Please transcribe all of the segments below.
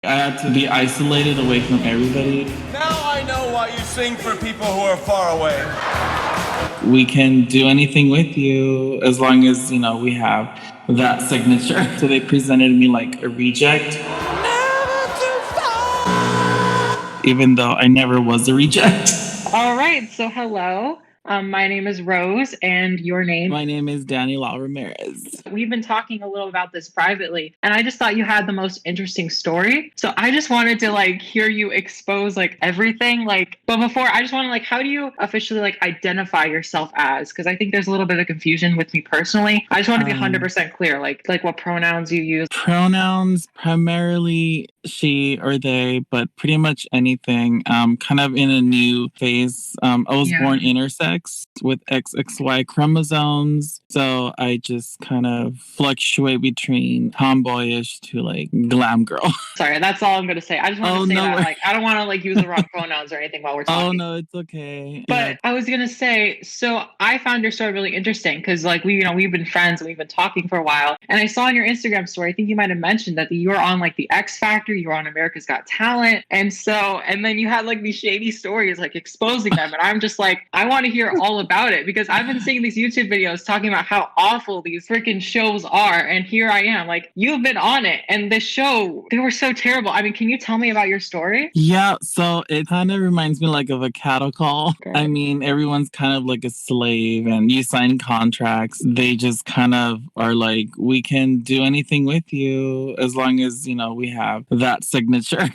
I had to be isolated away from everybody. Now I know why you sing for people who are far away. We can do anything with you as long as, we have that signature. So they presented me like a reject. Even though I never was a reject. All right, so hello. My name is Rose, and your name? My name is LaRamirez. We've been talking a little about this privately, and I just thought you had the most interesting story. So I just wanted to hear you expose everything. But before, I just want to how do you officially identify yourself as? Because I think there's a little bit of confusion with me personally. I just want to be 100% clear, like what pronouns you use. Pronouns primarily she or they, but pretty much anything. Kind of in a new phase. I was born intersex with XXY chromosomes, so I just kind of fluctuate between tomboyish to glam girl. Sorry, that's all I'm gonna say. I just want to say that I don't want to use the wrong pronouns or anything while we're talking. Oh no, it's okay. But I was gonna say, so I found your story really interesting because we've been friends and we've been talking for a while, and I saw on your Instagram story, I think you might have mentioned that you were on the X Factor, you were on America's Got Talent, and then you had these shady stories exposing them, and I'm just I want to hear all about it because I've been seeing these YouTube videos talking about how awful these freaking shows are, and here I am, you've been on it, and the show, they were so terrible. I mean, can you tell me about your story? Yeah, so it kind of reminds me of a cattle call. Okay. I mean, everyone's kind of like a slave, and you sign contracts. They just kind of are we can do anything with you as long as, we have that signature.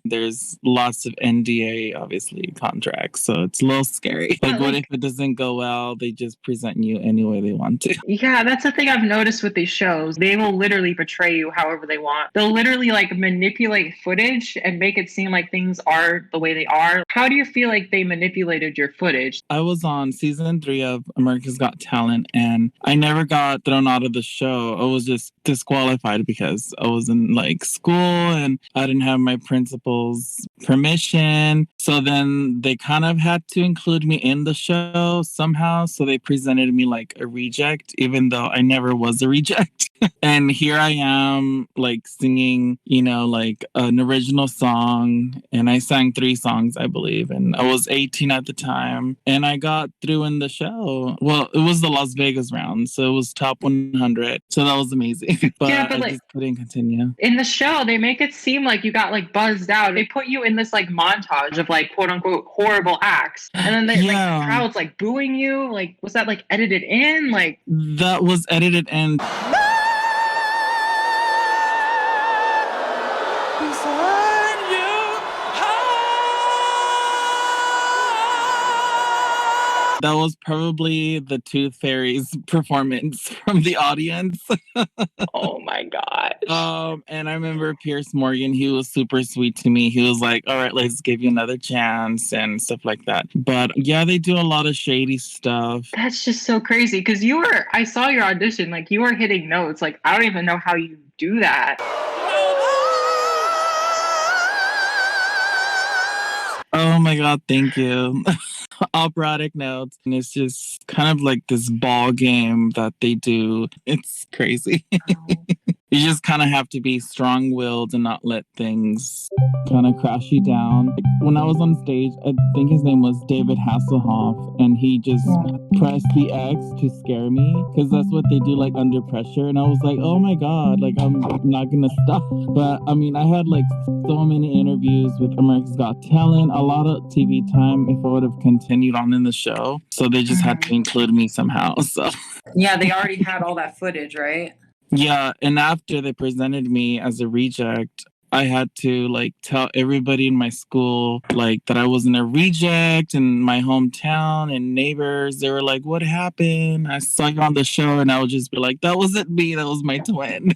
There's lots of NDA, obviously, contracts, so it's a little scary. What if it doesn't go well? They just present you any way they want to. Yeah, that's the thing I've noticed with these shows. They will literally portray you however they want. They'll literally manipulate footage and make it seem like things are the way they are. How do you feel like they manipulated your footage? I was on season 3 of America's Got Talent, and I never got thrown out of the show. I was just disqualified because I was in school and I didn't have my principal's permission. So then they kind of had to include me in the show somehow. So they presented me like a reject, even though I never was a reject. And here I am singing, an original song. And I sang 3 songs, I believe. And I was 18 at the time. And I got through in the show. Well, it was the Las Vegas round. So it was top 100. So that was amazing. But I just couldn't continue. In the show, they make it seem like you got buzzed out. They put you in this montage of quote unquote horrible acts. And then the crowd's booing you. Was that edited in? That was edited in. That was probably the Tooth Fairy's performance from the audience. Oh my God. And I remember Pierce Morgan, he was super sweet to me. He was like, all right, let's give you another chance and stuff like that. But yeah, they do a lot of shady stuff. That's just so crazy because I saw your audition, you were hitting notes. I don't even know how you do that. Oh my God, thank you. Operatic notes. And it's just kind of this ball game that they do. It's crazy. Oh. You just kind of have to be strong-willed and not let things kind of crash you down. When I was on stage, I think his name was David Hasselhoff, and he just pressed the X to scare me because that's what they do under pressure. And I was like, oh my God, I'm not going to stop. But I mean, I had so many interviews with America's Got Talent, a lot of TV time if I would have continued on in the show. So they just had to include me somehow. So yeah, they already had all that footage, right? Yeah, and after they presented me as a reject, I had to tell everybody in my school that I wasn't a reject, and my hometown and neighbors, they were like, what happened? I saw you on the show, and I would just be like, that wasn't me, that was my twin.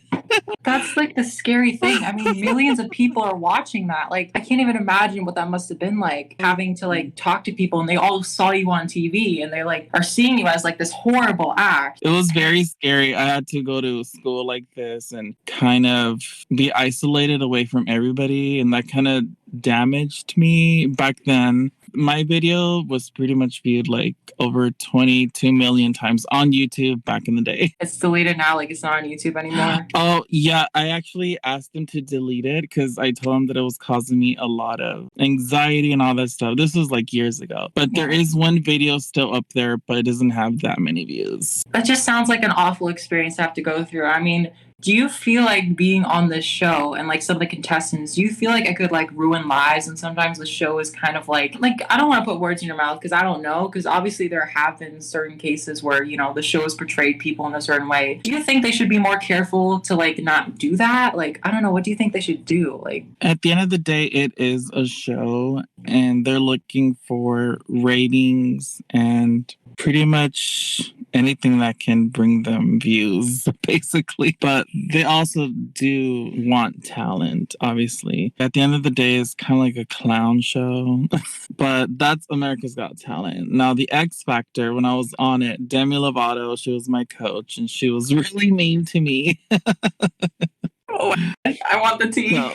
That's the scary thing. I mean, millions of people are watching that. I can't even imagine what that must have been having to talk to people and they all saw you on TV and they are seeing you as this horrible act. It was very scary. I had to go to school like this and kind of be isolated away from everybody, and that kind of damaged me back then. my video was pretty much viewed like over 22 million times on YouTube back in the day. It's deleted now, like it's not on YouTube anymore. Oh, yeah. I actually asked them to delete it because I told them that it was causing me a lot of anxiety and all that stuff. This was like years ago. But there is one video still up there, but it doesn't have that many views. That just sounds like an awful experience to have to go through. I mean, do you feel like being on this show and like some of the contestants, do you feel like it could like ruin lives? And sometimes the show is kind of like I don't want to put words in your mouth because I don't know, because obviously there have been certain cases where, you know, the show has portrayed people in a certain way. Do you think they should be more careful to like not do that? Like, I don't know. What do you think they should do? Like, at the end of the day, it is a show and they're looking for ratings and pretty much anything that can bring them views, basically. But they also do want talent, obviously. At the end of the day, it's kind of like a clown show. But that's America's Got Talent. Now, the X Factor, when I was on it, Demi Lovato, she was my coach, and she was really mean to me. oh, I want the tea. So,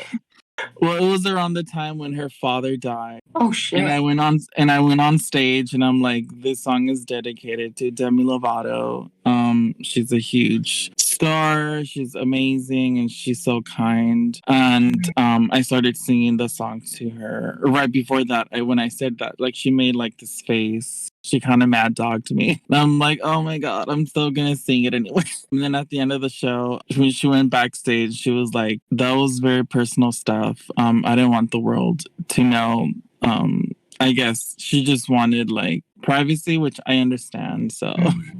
well, it was around the time when her father died. Oh shit! And I went on stage, and I'm like, this song is dedicated to Demi Lovato. She's a huge star. She's amazing, and she's so kind. And I started singing the song to her. Right before that, when I said that, like, she made like this face. She kind of mad dogged me. And I'm like, oh my God, I'm still gonna sing it anyway. And then at the end of the show, when she went backstage, she was like, that was very personal stuff. I didn't want the world to know. I guess she just wanted like privacy, which I understand. So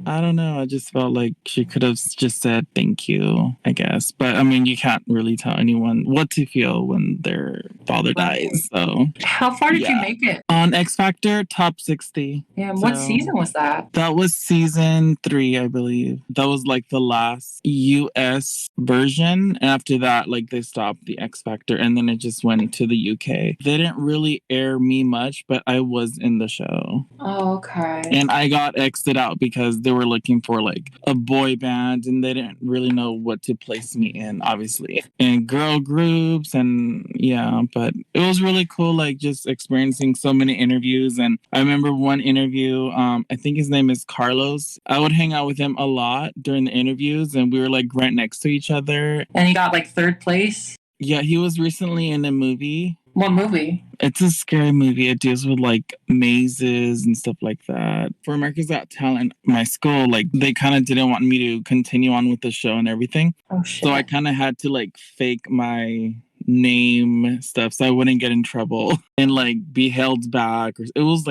I don't know. I just felt like she could have just said thank you, I guess. But I mean, you can't really tell anyone what to feel when their father dies. So how far did you make it? On X Factor, top 60. Yeah, what season was that? That was season 3, I believe. That was like the last US version. And after that, like they stopped the X Factor and then it just went to the UK. They didn't really air me much, but I was in the show. Oh, okay. And I got exited out because they were looking for like a boy band and they didn't really know what to place me in, obviously. And girl groups and yeah, but it was really cool, like just experiencing so many interviews. And I remember one interview, I think his name is Carlos. I would hang out with him a lot during the interviews and we were like right next to each other. And he got like 3rd place? Yeah, he was recently in a movie. What movie? It's a scary movie. It deals with like mazes and stuff like that. For America's Got Talent, my school, like they kind of didn't want me to continue on with the show and everything. Oh shit. So I kind of had to like fake my name stuff so I wouldn't get in trouble and like be held back. It was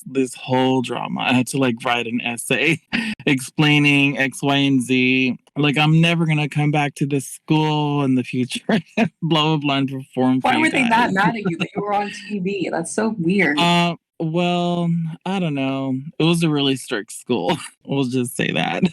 this whole drama. I had to like write an essay explaining X, Y, and Z. Like, I'm never going to come back to this school in the future. Blah, blah, blah, and perform. Why were they that mad at you that you were on TV? That's so weird. Well, I don't know. It was a really strict school. We'll just say that.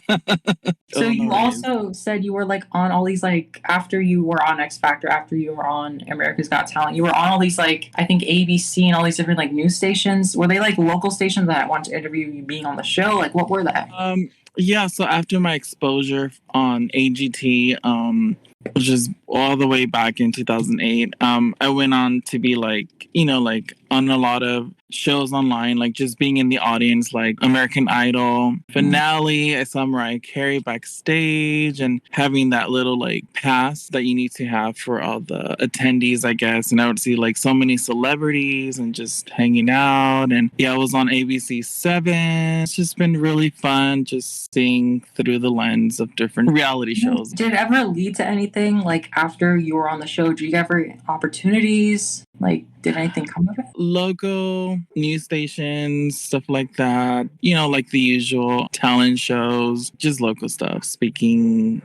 So you also said you were like on all these like, after you were on X Factor, after you were on America's Got Talent, you were on all these like, I think ABC and all these different like news stations. Were they like local stations that wanted to interview you being on the show? Like what were they? Yeah, so after my exposure on AGT, which is all the way back in 2008, I went on to be like, like on a lot of shows online, like just being in the audience, like American Idol finale. I saw Mariah Carey backstage and having that little like pass that you need to have for all the attendees, I guess. And I would see like so many celebrities and just hanging out. And yeah, I was on ABC 7. It's just been really fun just seeing through the lens of different reality shows. Did it ever lead to anything like after you were on the show? Did you get ever opportunities? Like, did anything come of it? Local news stations, stuff like that. Like the usual talent shows, just local stuff,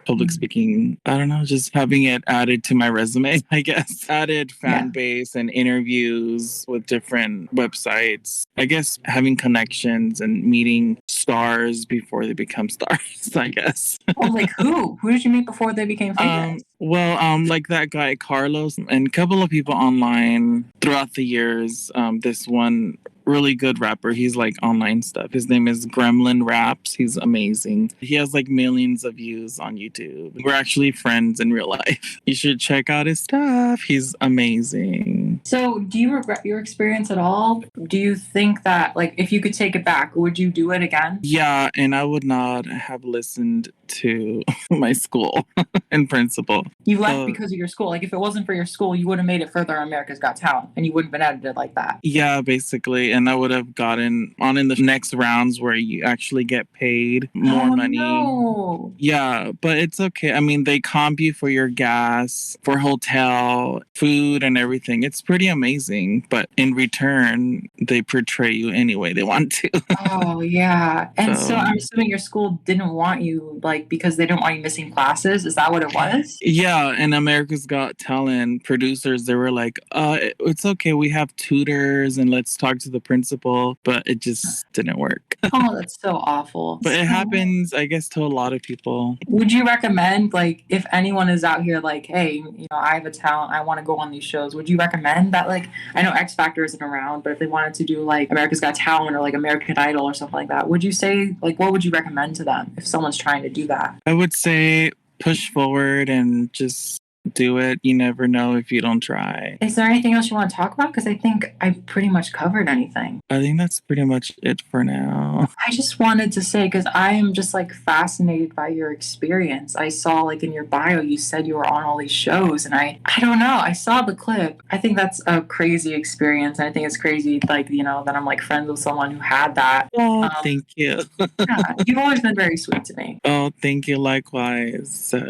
public speaking. I don't know, just having it added to my resume, I guess. Added fan base and interviews with different websites. I guess having connections and meeting stars before they become stars, I guess. Oh, like who? Who did you meet before they became famous? Like that guy, Carlos, and a couple of people online throughout the years. This one really good rapper, he's like online stuff. His name is Gremlin Raps. He's amazing. He has like millions of views on YouTube. We're actually friends in real life. You should check out his stuff. He's amazing. So do you regret your experience at all? Do you think that, like, if you could take it back, would you do it again? Yeah, and I would not have listened to my school and principal. You left So- because of your school. Like, if it wasn't for your school, you would have made it further on America's Got Talent, and you wouldn't have been edited like that. Yeah, basically. And I would have gotten on in the next rounds where you actually get paid more money. No. Yeah, but it's okay. I mean, they comp you for your gas, for hotel, food, and everything. It's pretty amazing. But in return, they portray you any way they want to. Oh, yeah. And so So- I'm assuming your school didn't want you, like, because they don't want you missing classes. Is that what it was? Yeah, and America's Got Talent producers, they were like, it's okay. We have tutors and let's talk to the principal. But it just didn't work. Oh, that's so awful. But it So- happens, I guess, to a lot of people. Would you recommend, like, if anyone is out here, like, hey, you know, I have a talent, I want to go on these shows, would you recommend that, like, I know X Factor isn't around, but if they wanted to do, like, America's Got Talent or, like, American Idol or something like that, would you say, like, what would you recommend to them if someone's trying to do that? I would say push forward and just do it. You never know if you don't try. Is there anything else you want to talk about? Because I think I pretty much covered anything. I think that's pretty much it for now. I just wanted to say, because I am just like fascinated by your experience. I saw like in your bio, you said you were on all these shows, and I don't know. I saw the clip. I think that's a crazy experience. And I think it's crazy, like, you know, that I'm like friends with someone who had that. Oh, thank you. Yeah, you've always been very sweet to me. Oh, thank you likewise. So,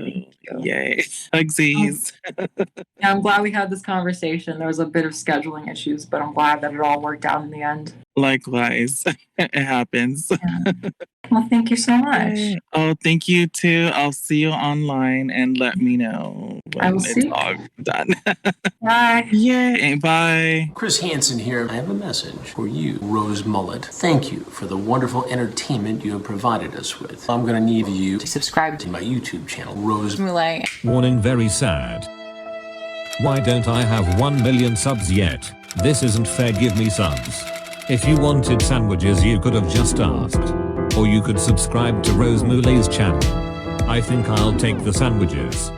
yay. Hugsies. Yeah, I'm glad we had this conversation. There was a bit of scheduling issues, but I'm glad that it all worked out in the end. Likewise. It happens. Yeah. Well, thank you so much. Oh, thank you too. I'll see you online and let me know I when will it's see you. all done. Bye. Yay. Bye. Chris Hansen here. I have a message for you, Rose Mullet. Thank you for the wonderful entertainment you have provided us with. I'm going to need you to subscribe to my YouTube channel, Rose Mullet. Warning, very sad. Why don't I have 1 million subs yet? This isn't fair, give me subs. If you wanted sandwiches, you could have just asked. Or you could subscribe to Rose Mullet's channel. I think I'll take the sandwiches.